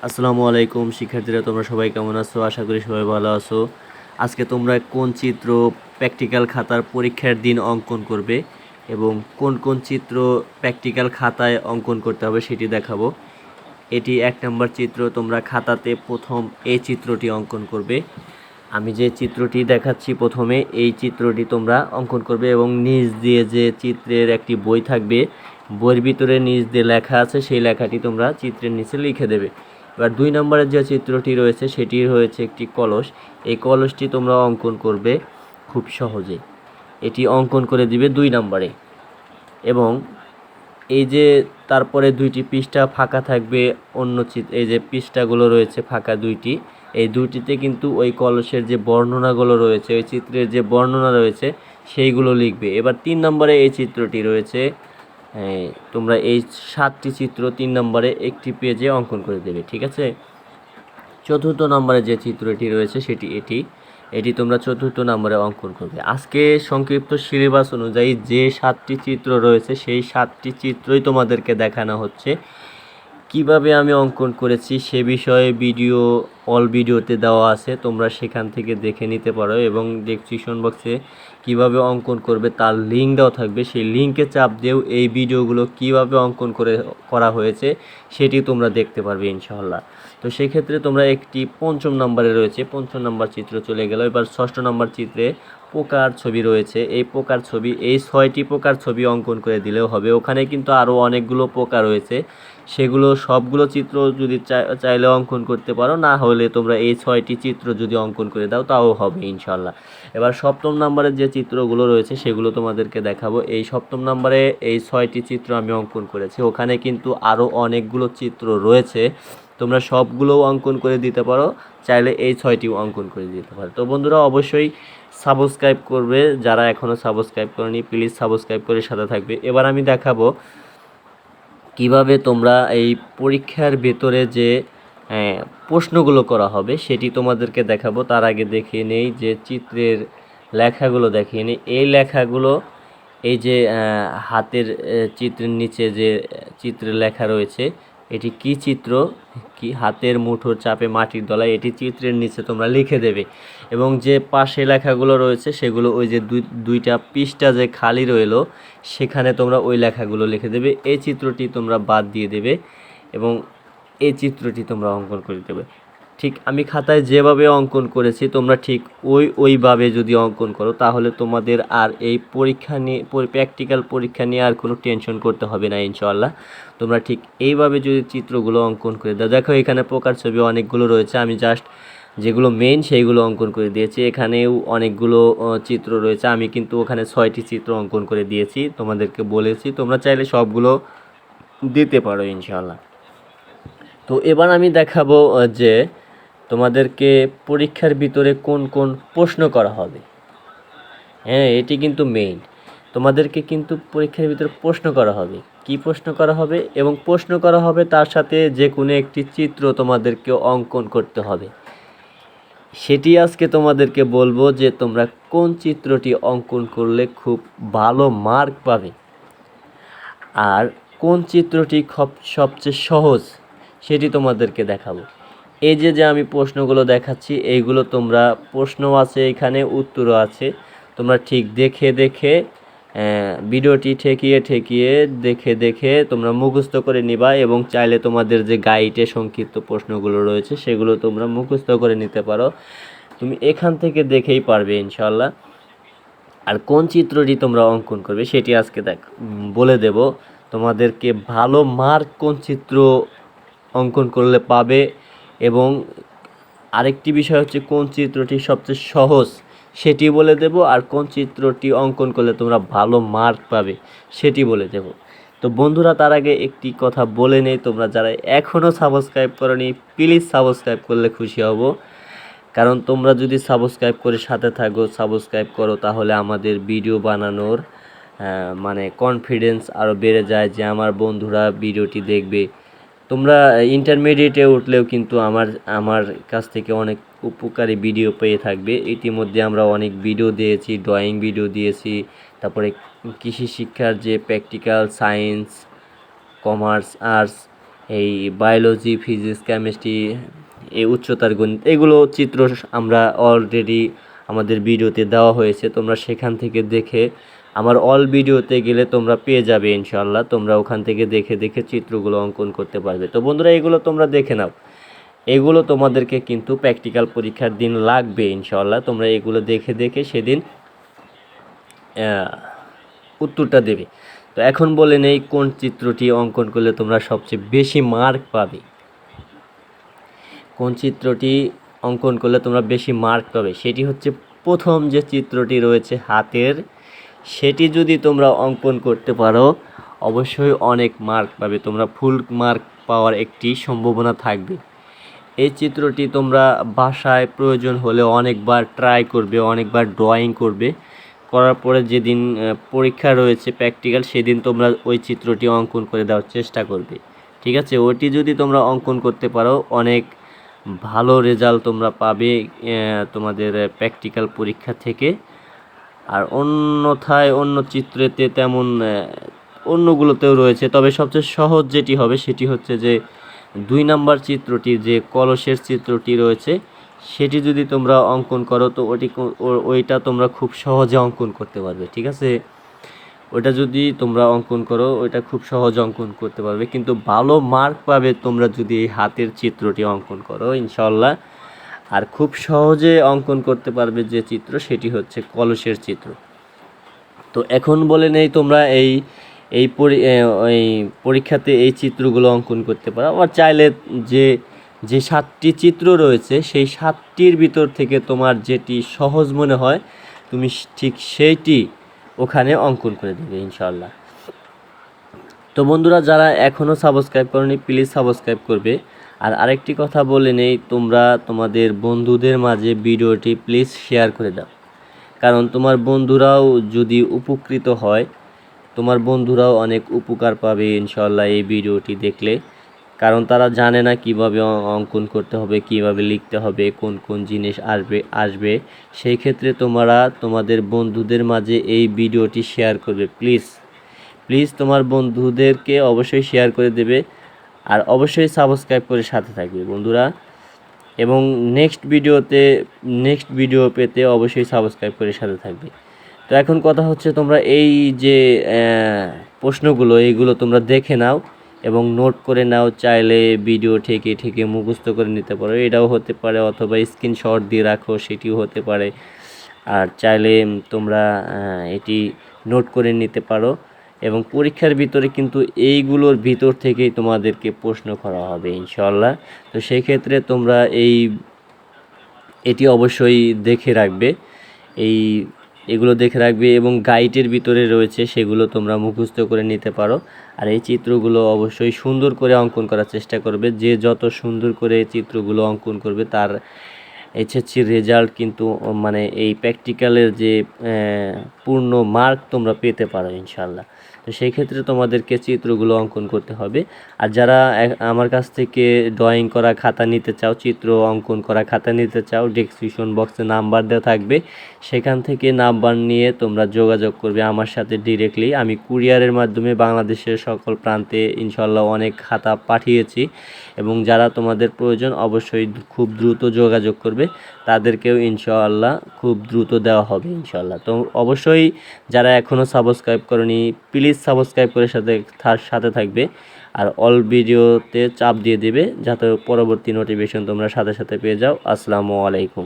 আসসালামু আলাইকুম শিক্ষার্থীরা, তোমরা সবাই কেমন আছো? আশা করি সবাই ভালো আছো। আজকে তোমরা কোন চিত্র প্র্যাকটিক্যাল খাতার পরীক্ষার দিন অঙ্কন করবে এবং কোন কোন চিত্র প্র্যাকটিক্যাল খাতায় অঙ্কন করতে হবে সেটি দেখাবো। এটি 1 নম্বর চিত্র। তোমরা খাতাতে প্রথম এই চিত্রটি অঙ্কন করবে। আমি যে চিত্রটি দেখাচ্ছি প্রথমে, এই চিত্রটি তোমরা অঙ্কন করবে এবং নিচ দিয়ে যে চিত্রের একটি বই থাকবে, বইয়ের ভিতরে নিচ দিয়ে লেখা আছে, সেই লেখাটি তোমরা চিত্রের নিচে লিখে দেবে। এবার 2 নম্বরের যে চিত্রটি রয়েছে সেটি হয়েছে একটি কলস। এই কলসটি তোমরা অঙ্কন করবে খুব সহজে। এটি অঙ্কন করে দিবে 2 নম্বরে। এবং এই যে তারপরে 2টি পৃষ্ঠা ফাঁকা থাকবে অন্য এই যে পৃষ্ঠাগুলো রয়েছে ফাঁকা 2টি, এই 2টিতে কিন্তু ওই কলসের যে বর্ণনাগুলো রয়েছে, ওই চিত্রের যে বর্ণনা রয়েছে সেইগুলো লিখবে। এবার 3 নম্বরে এই চিত্রটি রয়েছে, তোমরা এই 7টি চিত্র 3 নম্বরে একটি পেজে অঙ্কন করে দেবে, ঠিক আছে? 4র্থ নম্বরে যে চিত্রটি রয়েছে এটি তোমরা 4র্থ নম্বরে অঙ্কন করবে। আজকে সংক্ষিপ্ত সিলেবাস অনুযায়ী যে 7টি চিত্র রয়েছে সেই 7টি চিত্রই তোমাদেরকে দেখানো হচ্ছে। কিভাবে আমি অঙ্কন করেছি সে বিষয়ে ভিডিওতে দেওয়া আছে, তোমরা সেখান থেকে দেখে নিতে পারো। এবং ডেসক্রিপশন বক্সে কিভাবে অঙ্কন করবে তার লিঙ্ক দেওয়া থাকবে, সেই লিঙ্কে চাপ দিয়েও এই ভিডিওগুলো কিভাবে অঙ্কন করা হয়েছে সেটি তোমরা দেখতে পারবে ইনশাআল্লাহ। তো সেক্ষেত্রে তোমরা একটি 5ম নম্বরে রয়েছে, 5ম নম্বর চিত্র চলে গেল। এবার 6ষ্ঠ নম্বর চিত্রে পোকার ছবি রয়েছে। এই পোকার ছবি, এই 6টি পোকার ছবি অঙ্কন করে দিলেও হবে। ওখানে কিন্তু আরও অনেকগুলো পোকা রয়েছে, সেগুলো সবগুলো চিত্র যদি চাইলে অঙ্কন করতে পারো, না হলে তোমরা এই 6টি চিত্র যদি অঙ্কন করে দাও তাও হবে ইনশাল্লাহ। এবার 7ম নম্বরের যে চিত্রগুলো রয়েছে সেগুলো তোমাদেরকে দেখাবো। এই 7ম নম্বরে এই 6টি চিত্র আমি অঙ্কন করেছি। ওখানে কিন্তু আরও অনেকগুলো চিত্র রয়েছে, তোমরা সবগুলোও অঙ্কন করে দিতে পারো, চাইলে এই 6টিও অঙ্কন করে দিতে পারো। তো বন্ধুরা, অবশ্যই সাবস্ক্রাইব করবে, যারা এখনও সাবস্ক্রাইব করেনি প্লিজ সাবস্ক্রাইব করে সাথে থাকবে। এবার আমি দেখাবো কিভাবে তোমরা এই পরীক্ষার ভেতরে যে প্রশ্নগুলো করা হবে সেটি তোমাদেরকে দেখাবো। তার আগে দেখিয়ে নেই যে চিত্রের লেখাগুলো দেখিয়ে নেই। এই লেখাগুলো, এই যে হাতের চিত্রের নিচে যে চিত্রের লেখা রয়েছে, এটি কি চিত্র, কি হাতের মুঠোর চাপে মাটির দলায়, এটি চিত্রের নিচে তোমরা লিখে দেবে। এবং যে পাশে লেখাগুলো রয়েছে সেগুলো ওই যে দুইটা পৃষ্ঠা যে খালি রইলো সেখানে তোমরা ওই লেখাগুলো লিখে দেবে। এই চিত্রটি তোমরা বাদ দিয়ে দেবে এবং এই চিত্রটি তোমরা অঙ্কন করে দেবে। ঠিক আমি খাতায় যেভাবে অঙ্কন করেছি তোমরা ঠিক ওইভাবে যদি অঙ্কন করো তাহলে তোমাদের আর এই প্র্যাকটিক্যাল পরীক্ষা নিয়ে আর কোনো টেনশন করতে হবে না ইনশাআল্লাহ। তোমরা ঠিক এইভাবে যদি চিত্রগুলো অঙ্কন করে দাও, দেখো এখানে পোকার ছবি অনেকগুলো রয়েছে, আমি জাস্ট যেগুলো মেইন সেইগুলো অঙ্কন করে দিয়েছি। এখানেও অনেকগুলো চিত্র রয়েছে, আমি কিন্তু ওখানে 6টি চিত্র অঙ্কন করে দিয়েছি, তোমাদেরকে বলেছি। তোমরা চাইলে সবগুলো দিতে পারো ইনশাআল্লাহ। তো এবার আমি দেখাবো যে তোমাদেরকে পরীক্ষার ভিতরে কোন কোন প্রশ্ন করা হবে। হ্যাঁ, এটি কিন্তু মেইন। তোমাদেরকে কিন্তু পরীক্ষার ভিতরে প্রশ্ন করা হবে। কি প্রশ্ন করা হবে? এবং প্রশ্ন করা হবে তার সাথে যে কোনো একটি চিত্র তোমাদেরকে অঙ্কন করতে হবে। সেটি আজকে তোমাদেরকে বলবো যে তোমরা কোন চিত্রটি অঙ্কন করলে খুব ভালো মার্ক পাবে, আর কোন চিত্রটি সবচেয়ে সহজ সেটি তোমাদেরকে দেখাবো। এই যে আমি প্রশ্নগুলো দেখাচ্ছি, এইগুলো তোমরা প্রশ্ন আছে এখানে, উত্তরও আছে। তোমরা ঠিক দেখে ভিডিওটি ঠেকিয়ে দেখে তোমরা মুখস্থ করে নিবা। এবং চাইলে তোমাদের যে গাইডে সংক্ষিপ্ত প্রশ্নগুলো রয়েছে সেগুলো তোমরা মুখস্থ করে নিতে পারো, তুমি এখান থেকে দেখেই পারবে ইনশাল্লাহ। আর কোন চিত্রটি তোমরা অঙ্কন করবে সেটি আজকে বলে দেব। তোমাদেরকে ভালো মার্ক কোন চিত্র অঙ্কন করলে পাবে, এবং আরেকটি বিষয় হচ্ছে কোন চিত্রটি সবচেয়ে সহজ সেটি বলে দেব, আর কোন চিত্রটি অঙ্কন করলে তোমরা ভালো মার্ক পাবে সেটি বলে দেব। তো বন্ধুরা, তার আগে একটি কথা বলে নেই, তোমরা যারা এখনও সাবস্ক্রাইব করোনি প্লিজ সাবস্ক্রাইব করলে খুশি হব। কারণ তোমরা যদি সাবস্ক্রাইব করে সাথে সাবস্ক্রাইব করো তাহলে আমাদের ভিডিও বানানোর কনফিডেন্স আরও বেড়ে যায় যে আমার বন্ধুরা ভিডিওটি দেখবে। তোমরা ইন্টারমিডিয়েটে উঠলেও কিন্তু আমার কাছ থেকে অনেক উপকারী ভিডিও পেয়ে থাকবে। ইতিমধ্যে আমরা অনেক ভিডিও দিয়েছি, ড্রয়িং ভিডিও দিয়েছি, তারপরে কৃষি শিক্ষার যে প্র্যাকটিক্যাল, সায়েন্স, কমার্স, আর্টস, এই বায়োলজি, ফিজিক্স, কেমিস্ট্রি, এই উচ্চতার গণিত, এগুলো চিত্র আমরা অলরেডি আমাদের ভিডিওতে দেওয়া হয়েছে। তোমরা সেখান থেকে দেখে আমার অল ভিডিওতে গেলে তোমরা পেয়ে যাবে ইনশাল্লাহ। তোমরা ওখান থেকে দেখে দেখে চিত্রগুলো অঙ্কন করতে পারবে। তো বন্ধুরা, এগুলো তোমরা দেখে নাও। এগুলো তোমাদেরকে কিন্তু প্র্যাকটিক্যাল পরীক্ষার দিন লাগবে ইনশাল্লাহ। তোমরা এগুলো দেখে দেখে সেদিন উত্তরটা দেবে। তো এখন বলে নেই কোন চিত্রটি অঙ্কন করলে তোমরা সবচেয়ে বেশি মার্ক পাবে। কোন চিত্রটি অঙ্কন করলে তোমরা বেশি মার্ক পাবে সেটি হচ্ছে প্রথম যে চিত্রটি রয়েছে হাতের, সেটি যদি তোমরা অঙ্কন করতে পারো অবশ্যই অনেক মার্ক পাবে। তোমরা ফুল মার্ক পাওয়ার একটি সম্ভাবনা থাকবে। এই চিত্রটি তোমরা বাসায় প্রয়োজন হলে অনেকবার ট্রাই করবে, অনেকবার ড্রয়িং করবে। করার পরে যেদিন পরীক্ষা রয়েছে প্র্যাকটিক্যাল, সেদিন তোমরা ওই চিত্রটি অঙ্কন করে দেওয়ার চেষ্টা করবে। ঠিক আছে? ওটি যদি তোমরা অঙ্কন করতে পারো অনেক ভালো রেজাল্ট তোমরা পাবে তোমাদের প্র্যাকটিক্যাল পরীক্ষা থেকে। আর অন্যথায় অন্য চিত্রেতে তেমন অন্যগুলোতেও রয়েছে, তবে সবচেয়ে সহজ যেটি হবে সেটি হচ্ছে যে 2 নাম্বার চিত্রটি, যে কলসের চিত্রটি রয়েছে, সেটি যদি তোমরা অঙ্কন করো তো ওইটা তোমরা খুব সহজে অঙ্কন করতে পারবে। ঠিক আছে? ওইটা যদি তোমরা অঙ্কন করো ওইটা খুব সহজে অঙ্কন করতে পারবে, কিন্তু ভালো মার্ক পাবে তোমরা যদি এই হাতের চিত্রটি অঙ্কন করো ইনশাল্লাহ। আর খুব সহজে অঙ্কন করতে পারবে যে চিত্র, সেটি হচ্ছে কলসের চিত্র। তো এখন বলে নেই তোমরা এই পরীক্ষাতে এই চিত্রগুলো অঙ্কন করতে পারো। আবার চাইলে যে 7টি চিত্র রয়েছে সেই 7টির ভিতর থেকে তোমার যেটি সহজ মনে হয় তুমি ঠিক সেইটি ওখানে অঙ্কন করে দেবে ইনশাল্লাহ। তো বন্ধুরা, যারা এখনও সাবস্ক্রাইব করনি প্লিজ সাবস্ক্রাইব করবে। আর আরেকটি কথা বলে নেই, তোমরা তোমাদের বন্ধুদের মাঝে ভিডিওটি প্লিজ শেয়ার করে দাও, কারণ তোমার বন্ধুরাও যদি উপকৃত হয়, তোমার বন্ধুরাও অনেক উপকার পাবে ইনশাল্লাহ এই ভিডিওটি দেখলে। কারণ তারা জানে না কিভাবে অঙ্কন করতে হবে, কিভাবে লিখতে হবে, কোন কোন জিনিস আসবে। সেই ক্ষেত্রে তোমরা তোমাদের বন্ধুদের মাঝে এই ভিডিওটি শেয়ার করবে। প্লিজ তোমার বন্ধুদেরকে অবশ্যই শেয়ার করে দেবে। আর অবশ্যই সাবস্ক্রাইব করে সাথে থাকবে বন্ধুরা। এবং নেক্সট ভিডিও পেতে অবশ্যই সাবস্ক্রাইব করে সাথে থাকবে। তো এখন কথা হচ্ছে, তোমরা এই যে প্রশ্নগুলো এইগুলো তোমরা দেখে নাও এবং নোট করে নাও। চাইলে ভিডিও ঠেকে মুখস্থ করে নিতে পারো, এটাও হতে পারে, অথবা স্ক্রিনশট দিয়ে রাখো, সেটিও হতে পারে। আর চাইলে তোমরা এটি নোট করে নিতে পারো। এবং পরীক্ষার ভিতরে কিন্তু এইগুলোর ভিতর থেকেই তোমাদেরকে প্রশ্ন করা হবে ইনশাল্লাহ। তো সেই ক্ষেত্রে তোমরা এটি অবশ্যই দেখে রাখবে, এগুলো দেখে রাখবে। এবং গাইডের ভিতরে রয়েছে, সেগুলো তোমরা মুখস্থ করে নিতে পারো। আর এই চিত্রগুলো অবশ্যই সুন্দর করে অঙ্কন করার চেষ্টা করবে। যে যত সুন্দর করে চিত্রগুলো অঙ্কন করবে তার এইচএসসি রেজাল্ট কিন্তু মানে এই প্র্যাকটিক্যালের যে পূর্ণ মার্ক তোমরা পেতে পারো ইনশাল্লাহ। তো সেই ক্ষেত্রে তোমাদেরকে চিত্রগুলো অঙ্কন করতে হবে। আর যারা আমার কাছ থেকে ড্রয়িং করা খাতা নিতে চাও, চিত্র অঙ্কন করা খাতা নিতে চাও, ডেসক্রিপশন বক্সে নাম্বার দেওয়া থাকবে, সেখান থেকে নাম্বার নিয়ে তোমরা যোগাযোগ করবে আমার সাথে ডিরেক্টলি। আমি কুরিয়ারের মাধ্যমে বাংলাদেশের সকল প্রান্তে ইনশাল্লাহ অনেক খাতা পাঠিয়েছি। এবং যারা তোমাদের প্রয়োজন অবশ্যই খুব দ্রুত যোগাযোগ করবে, তাদেরকেও ইনশাআল্লাহ খুব দ্রুত দেওয়া হবে ইনশাআল্লাহ। তো অবশ্যই যারা এখনও সাবস্ক্রাইব করনি প্লিজ সাবস্ক্রাইব করে সাথে থাকবে। আর অল ভিডিওতে চাপ দিয়ে দেবে যাতে পরবর্তী নোটিফিকেশন তোমরা সাথে সাথে পেয়ে যাও। আসসালামু আলাইকুম।